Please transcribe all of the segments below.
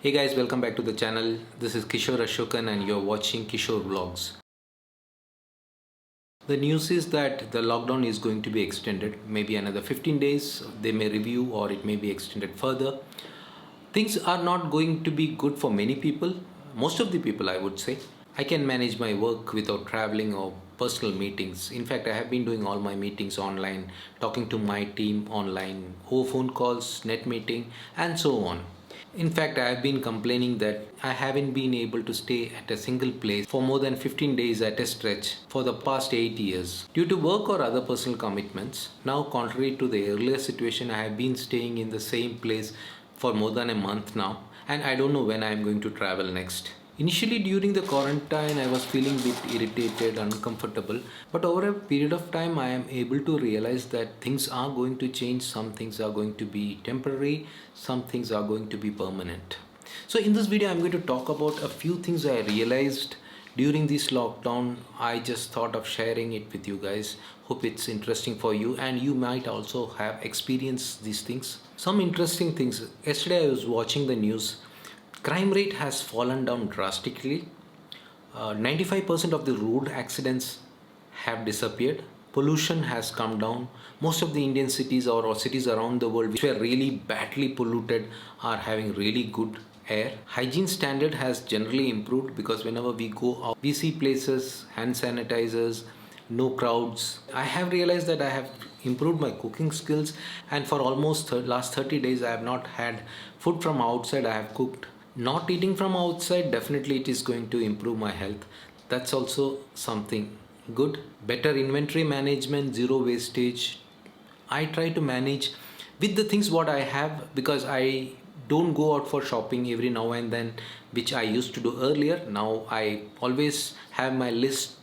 Hey guys, welcome back to the channel. This is Kishore Ashokan and you're watching Kishore Vlogs. The news is that the lockdown is going to be extended, maybe another 15 days. They may review or it may be extended further. Things are not going to be good for many people, most of the people, I would say. I can manage my work without traveling or personal meetings. In fact, I have been doing all my meetings online, talking to my team online, over phone calls, net meeting, and so on. In fact, I have been complaining that I haven't been able to stay at a single place for more than 15 days at a stretch for the past 8 years. Due to work or other personal commitments, now contrary to the earlier situation, I have been staying in the same place for more than a month now, and I don't know when I am going to travel next. Initially, during the quarantine, I was feeling a bit irritated, uncomfortable, but over a period of time, I am able to realize that things are going to change. Some things are going to be temporary, some things are going to be permanent. So, in this video, I'm going to talk about a few things I realized during this lockdown. I just thought of sharing it with you guys. Hope it's interesting for you, and you might also have experienced these things. Some interesting things. Yesterday, I was watching the news. Crime rate has fallen down drastically. 95% of the road accidents have disappeared. Pollution has come down. Most of the Indian cities or cities around the world which were really badly polluted are having really good air. Hygiene standard has generally improved because whenever we go out, we see places, hand sanitizers, no crowds. I have realized that I have improved my cooking skills, and for almost last 30 days I have not had food from outside. I have cooked. Not eating from outside, definitely it is going to improve my health. That's also something good. Better inventory management, zero wastage. I try to manage with the things what I have because I don't go out for shopping every now and then, which I used to do earlier. Now I always have my list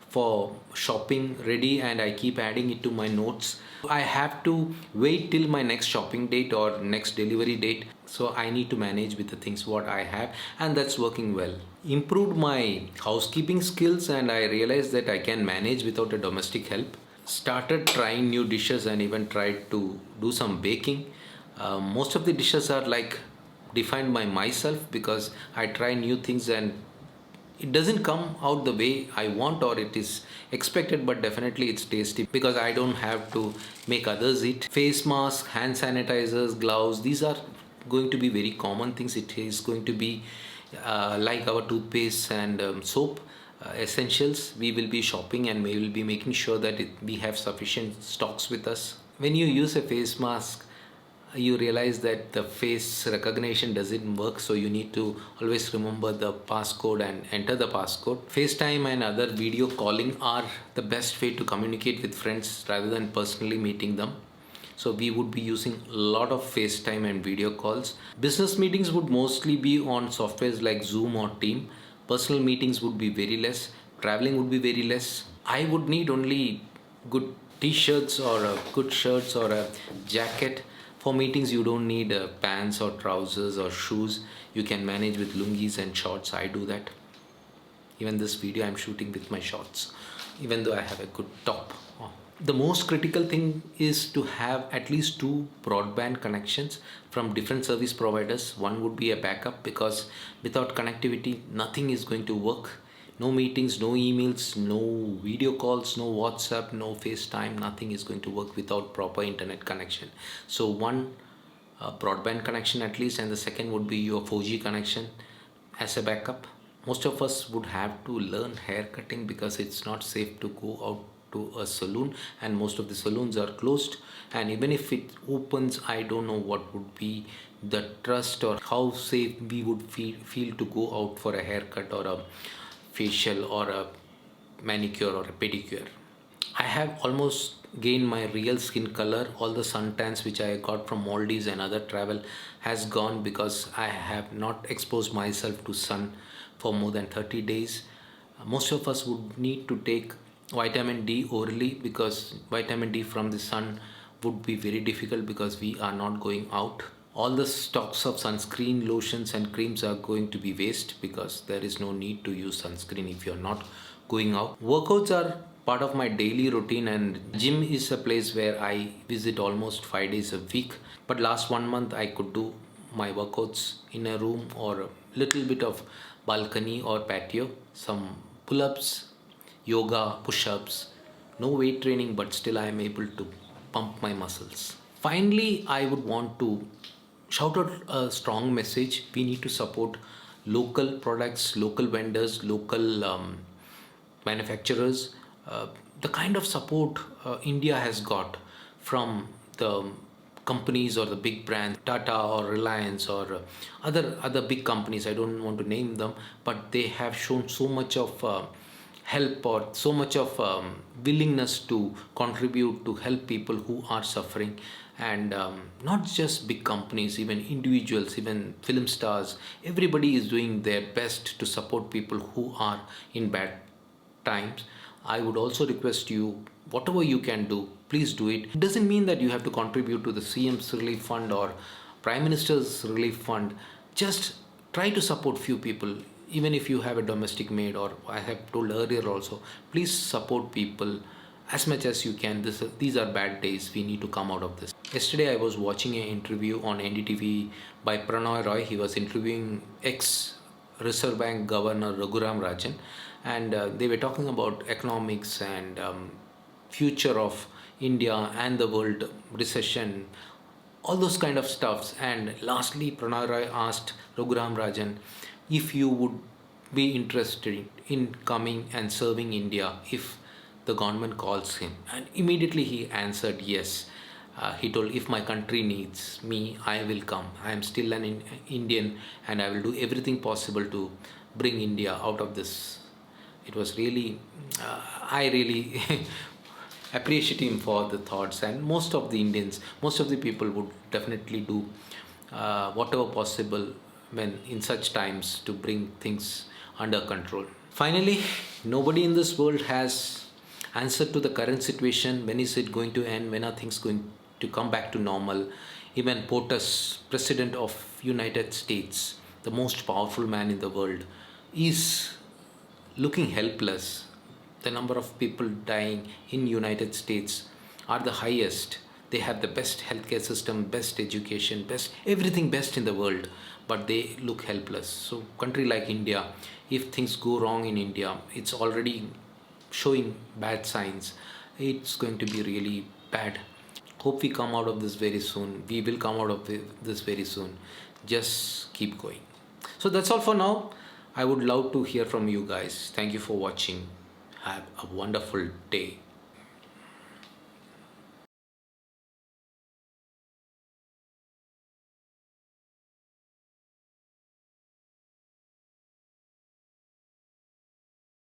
for shopping ready and I keep adding it to my notes. I have to wait till my next shopping date or next delivery date, so I need to manage with the things what I have, and that's working well. Improved my housekeeping skills and I realized that I can manage without a domestic help. Started trying new dishes and even tried to do some baking. Most of the dishes are like defined by myself because I try new things and it doesn't come out the way I want or it is expected, but definitely it's tasty because I don't have to make others eat. Face mask, hand sanitizers, gloves, these are going to be very common things. It is going to be like our toothpaste and soap essentials. We will be shopping and we will be making sure that we have sufficient stocks with us. When you use a face mask, you realize that the face recognition doesn't work, so you need to always remember the passcode and enter the passcode. FaceTime and other video calling are the best way to communicate with friends rather than personally meeting them, so we would be using a lot of FaceTime and video calls. Business meetings would mostly be on softwares like Zoom or Team. Personal meetings would be very less. Traveling would be very less. I would need only good t-shirts or good shirts or a jacket. For meetings, you don't need pants or trousers or shoes. You can manage with lungis and shorts. I do that. Even this video I'm shooting with my shorts, even though I have a good top on. The most critical thing is to have at least two broadband connections from different service providers. One would be a backup because without connectivity, nothing is going to work. No meetings, no emails, no video calls, no WhatsApp, no FaceTime, nothing is going to work without proper internet connection. So one broadband connection at least, and the second would be your 4G connection as a backup. Most of us would have to learn hair cutting because it's not safe to go out to a salon, and most of the salons are closed, and even if it opens, I don't know what would be the trust or how safe we would feel to go out for a haircut or a facial or a manicure or a pedicure. I have almost gained my real skin color. All the suntans which I got from Maldives and other travel has gone because I have not exposed myself to sun for more than 30 days. Most of us would need to take vitamin D orally because vitamin D from the sun would be very difficult because we are not going out. All the stocks of sunscreen, lotions and creams are going to be waste because there is no need to use sunscreen if you're not going out. Workouts are part of my daily routine, and gym is a place where I visit almost 5 days a week, but last 1 month I could do my workouts in a room or a little bit of balcony or patio, some pull-ups, yoga, push-ups, no weight training, but still I am able to pump my muscles. Finally, I would want to shout out a strong message. We need to support local products, local vendors, local manufacturers. Uh, the kind of support India has got from the companies or the big brands, Tata or Reliance or other big companies. I don't want to name them, but they have shown so much of help or so much of willingness to contribute to help people who are suffering. And not just big companies, even individuals, even film stars, everybody is doing their best to support people who are in bad times. I would also request you, whatever you can do, please do it. It doesn't mean that you have to contribute to the CM's relief fund or Prime Minister's relief fund. Just try to support few people, even if you have a domestic maid, or I have told earlier also, please support people as much as you can. These are bad days. We need to come out of this. Yesterday, I was watching an interview on NDTV by Pranoy Roy. He was interviewing ex Reserve Bank Governor Raghuram Rajan, and they were talking about economics and future of India and the world, recession, all those kind of stuffs. And lastly, Pranay Roy asked Raghuram Rajan if you would be interested in coming and serving India if the government calls him. And immediately he answered yes. He told, if my country needs me, I will come. I am still an Indian, and I will do everything possible to bring India out of this. It was really, I really appreciate him for the thoughts. And most of the Indians, most of the people would definitely do whatever possible when in such times to bring things under control. Finally, nobody in this world has answer to the current situation. When is it going to end? When are things going to come back to normal? Even POTUS, President of United States, the most powerful man in the world, is looking helpless. The number of people dying in United States are the highest. They have the best healthcare system, best education, best everything best in the world, but they look helpless. So country like India, if things go wrong in India, it's already showing bad signs. It's going to be really bad. Hope we come out of this very soon. We will come out of this very soon. Just keep going. So that's all for now. I would love to hear from you guys. Thank you for watching. Have a wonderful day.